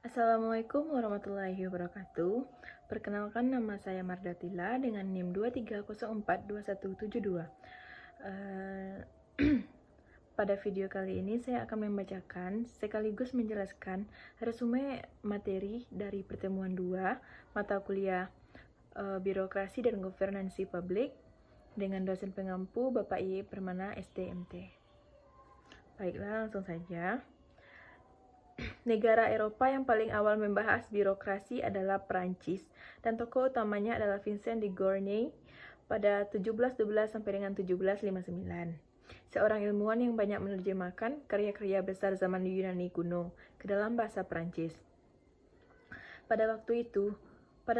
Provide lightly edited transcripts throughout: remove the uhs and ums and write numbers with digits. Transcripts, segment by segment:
Assalamualaikum warahmatullahi wabarakatuh. Perkenalkan, nama saya Mardatila dengan NIM 23042172. Eh, Pada video kali ini saya akan membacakan sekaligus menjelaskan resume materi dari pertemuan 2 mata kuliah Birokrasi dan Governansi Publik dengan dosen pengampu Bapak I. Permana STMT. Baiklah, langsung saja. Negara Eropa yang paling awal membahas birokrasi adalah Prancis, dan tokoh utamanya adalah Vincent de Gournay pada 1712 sampai dengan 1759. Seorang ilmuwan yang banyak menerjemahkan karya-karya besar zaman Yunani kuno ke dalam bahasa Prancis. Pada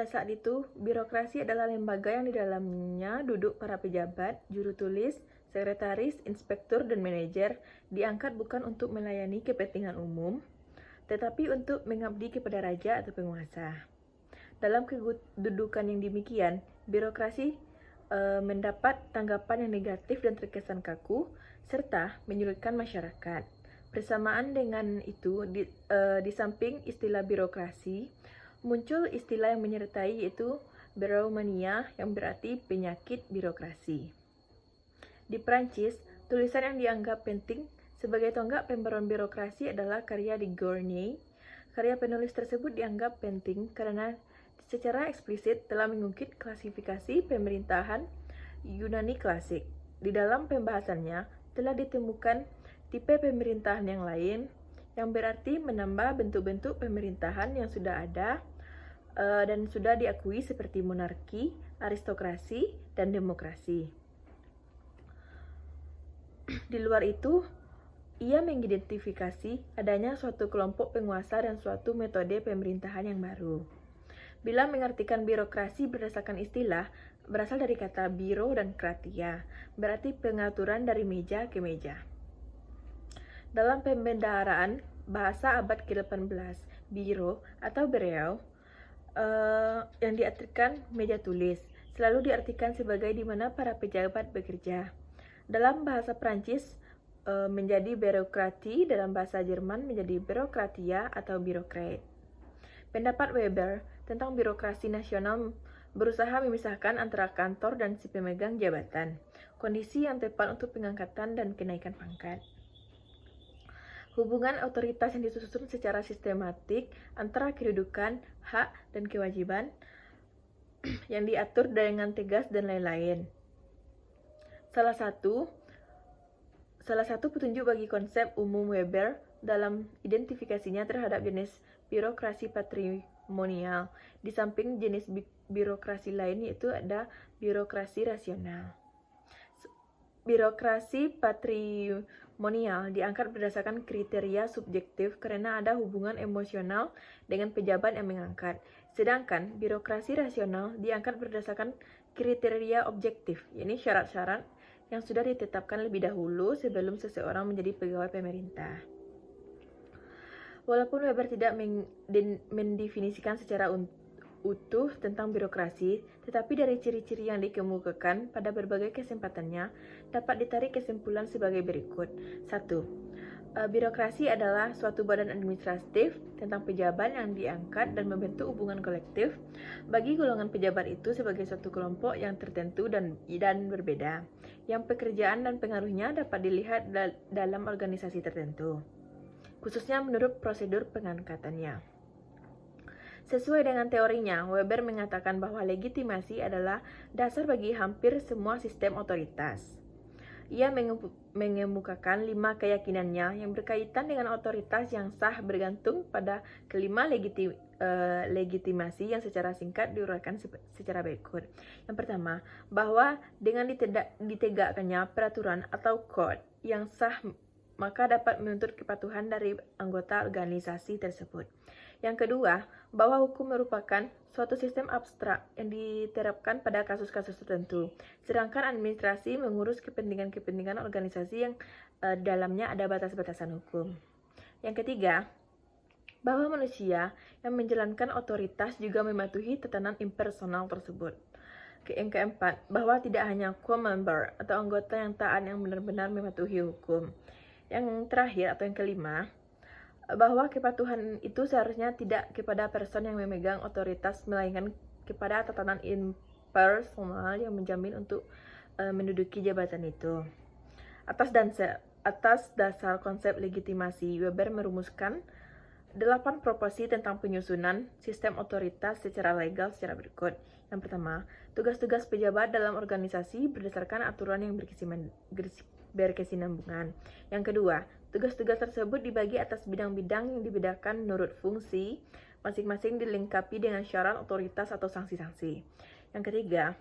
saat itu, birokrasi adalah lembaga yang di dalamnya duduk para pejabat, juru tulis, sekretaris, inspektur, dan manajer, diangkat bukan untuk melayani kepentingan umum, tetapi untuk mengabdi kepada raja atau penguasa. Dalam kedudukan yang demikian, birokrasi mendapat tanggapan yang negatif dan terkesan kaku, serta menyulitkan masyarakat. Bersamaan dengan itu, di samping istilah birokrasi, muncul istilah yang menyertai, yaitu Biromania, yang berarti penyakit birokrasi. Di Prancis, tulisan yang dianggap penting sebagai tonggak pembaruan birokrasi adalah karya de Gournay. Karya penulis tersebut dianggap penting karena secara eksplisit telah mengungkit klasifikasi pemerintahan Yunani klasik. Di dalam pembahasannya telah ditemukan tipe pemerintahan yang lain, yang berarti menambah bentuk-bentuk pemerintahan yang sudah ada dan sudah diakui seperti monarki, aristokrasi, dan demokrasi. Di luar itu, ia mengidentifikasi adanya suatu kelompok penguasa dan suatu metode pemerintahan yang baru. Bila mengartikan birokrasi berdasarkan istilah, berasal dari kata biro dan kratia, berarti pengaturan dari meja ke meja. Dalam pembendaharaan bahasa abad ke-18, biro atau bureau yang diartikan meja tulis, selalu diartikan sebagai di mana para pejabat bekerja. Dalam bahasa Prancis, menjadi birokrati, dalam bahasa Jerman menjadi birokratia atau birokrat. Pendapat Weber tentang birokrasi nasional berusaha memisahkan antara kantor dan si pemegang jabatan, kondisi yang tepat untuk pengangkatan dan kenaikan pangkat. Hubungan otoritas yang disusun secara sistematik antara kedudukan, hak, dan kewajiban yang diatur dengan tegas dan lain-lain. Salah satu petunjuk bagi konsep umum Weber dalam identifikasinya terhadap jenis birokrasi patrimonial, di samping jenis birokrasi lain, yaitu ada birokrasi rasional. Birokrasi patrimonial diangkat berdasarkan kriteria subjektif karena ada hubungan emosional dengan pejabat yang mengangkat. Sedangkan birokrasi rasional diangkat berdasarkan kriteria objektif, yakni syarat-syarat yang sudah ditetapkan lebih dahulu sebelum seseorang menjadi pegawai pemerintah. Walaupun Weber tidak mendefinisikan secara utuh tentang birokrasi, tetapi dari ciri-ciri yang dikemukakan pada berbagai kesempatannya dapat ditarik kesimpulan sebagai berikut. 1. Birokrasi adalah suatu badan administratif tentang pejabat yang diangkat dan membentuk hubungan kolektif bagi golongan pejabat itu sebagai suatu kelompok yang tertentu dan berbeda, yang pekerjaan dan pengaruhnya dapat dilihat dalam organisasi tertentu, khususnya menurut prosedur pengangkatannya. Sesuai dengan teorinya, Weber mengatakan bahwa legitimasi adalah dasar bagi hampir semua sistem otoritas. Ia mengemukakan 5 keyakinannya yang berkaitan dengan otoritas yang sah bergantung pada kelima legitimasi yang secara singkat diuraikan secara berikut. Yang pertama, bahwa dengan ditegakkannya peraturan atau code yang sah, maka dapat menuntut kepatuhan dari anggota organisasi tersebut. Yang kedua, bahwa hukum merupakan suatu sistem abstrak yang diterapkan pada kasus-kasus tertentu, sedangkan administrasi mengurus kepentingan-kepentingan organisasi yang dalamnya ada batas-batasan hukum. Yang ketiga, bahwa manusia yang menjalankan otoritas juga mematuhi tatanan impersonal tersebut. Yang keempat, bahwa tidak hanya co-member atau anggota yang taat yang benar-benar mematuhi hukum. Yang terakhir atau yang kelima, bahwa kepatuhan itu seharusnya tidak kepada person yang memegang otoritas, melainkan kepada tatanan impersonal yang menjamin untuk menduduki jabatan itu. Atas dasar konsep legitimasi, Weber merumuskan 8 proposi tentang penyusunan sistem otoritas secara legal secara berikut. Yang pertama, tugas-tugas pejabat dalam organisasi berdasarkan aturan yang berkesinambungan. Yang kedua, tugas-tugas tersebut dibagi atas bidang-bidang yang dibedakan menurut fungsi, masing-masing dilengkapi dengan syarat otoritas atau sanksi-sanksi. Yang ketiga,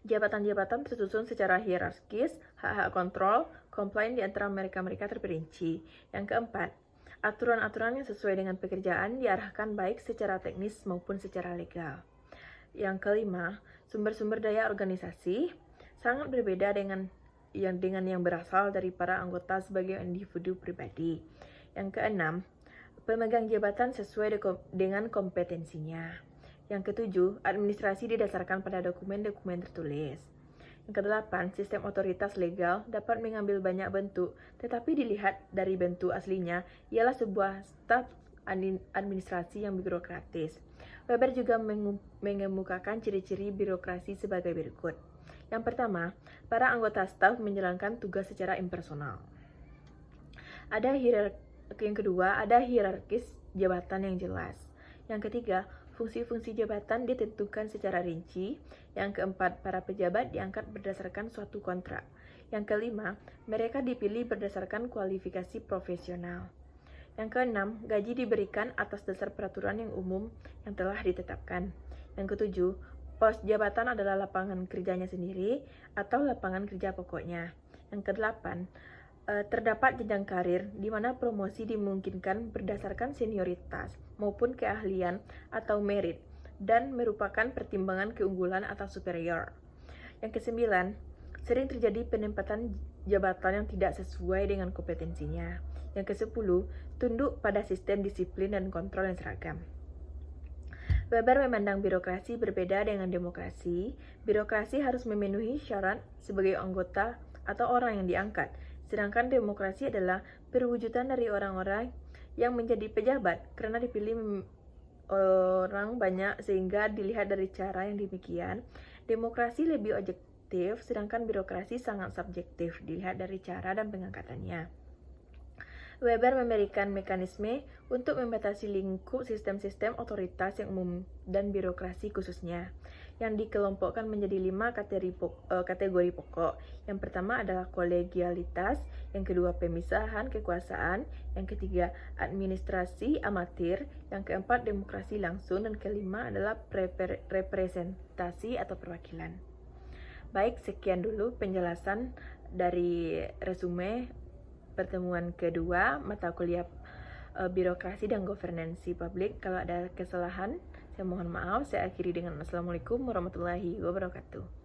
jabatan-jabatan tersusun secara hierarkis, hak-hak kontrol, komplain di antara mereka terperinci. Yang keempat, aturan-aturan yang sesuai dengan pekerjaan diarahkan baik secara teknis maupun secara legal. Yang kelima, sumber-sumber daya organisasi sangat berbeda dengan yang berasal dari para anggota sebagai individu pribadi. Yang keenam, pemegang jabatan sesuai dengan kompetensinya. Yang ketujuh, administrasi didasarkan pada dokumen-dokumen tertulis. Yang kedelapan, sistem otoritas legal dapat mengambil banyak bentuk, tetapi dilihat dari bentuk aslinya ialah sebuah staf administrasi yang birokratis. Weber juga mengemukakan ciri-ciri birokrasi sebagai berikut. Yang pertama, para anggota staf menjalankan tugas secara impersonal. Yang kedua, ada hierarkis jabatan yang jelas. Yang ketiga, fungsi-fungsi jabatan ditentukan secara rinci. Yang keempat, para pejabat diangkat berdasarkan suatu kontrak. Yang kelima, mereka dipilih berdasarkan kualifikasi profesional. Yang keenam, gaji diberikan atas dasar peraturan yang umum yang telah ditetapkan. Yang ketujuh, pos jabatan adalah lapangan kerjanya sendiri atau lapangan kerja pokoknya. Yang kedelapan, terdapat jenjang karir di mana promosi dimungkinkan berdasarkan senioritas maupun keahlian atau merit dan merupakan pertimbangan keunggulan atau superior. Yang kesembilan, sering terjadi penempatan jabatan yang tidak sesuai dengan kompetensinya. Yang kesepuluh, tunduk pada sistem disiplin dan kontrol yang seragam. Weber memandang birokrasi berbeda dengan demokrasi. Birokrasi harus memenuhi syarat sebagai anggota atau orang yang diangkat. Sedangkan demokrasi adalah perwujudan dari orang-orang yang menjadi pejabat karena dipilih orang banyak sehingga dilihat dari cara yang demikian. Demokrasi lebih objektif, sedangkan birokrasi sangat subjektif dilihat dari cara dan pengangkatannya. Weber memberikan mekanisme untuk membatasi lingkup sistem-sistem otoritas yang umum dan birokrasi khususnya, yang dikelompokkan menjadi 5 kategori pokok. Yang pertama adalah kolegialitas, yang kedua pemisahan kekuasaan, yang ketiga administrasi amatir, yang keempat demokrasi langsung, dan kelima adalah representasi atau perwakilan. Baik, sekian dulu penjelasan dari resume pertemuan kedua mata kuliah birokrasi dan governansi publik. Kalau ada kesalahan, saya mohon maaf. Saya akhiri dengan Assalamualaikum warahmatullahi wabarakatuh.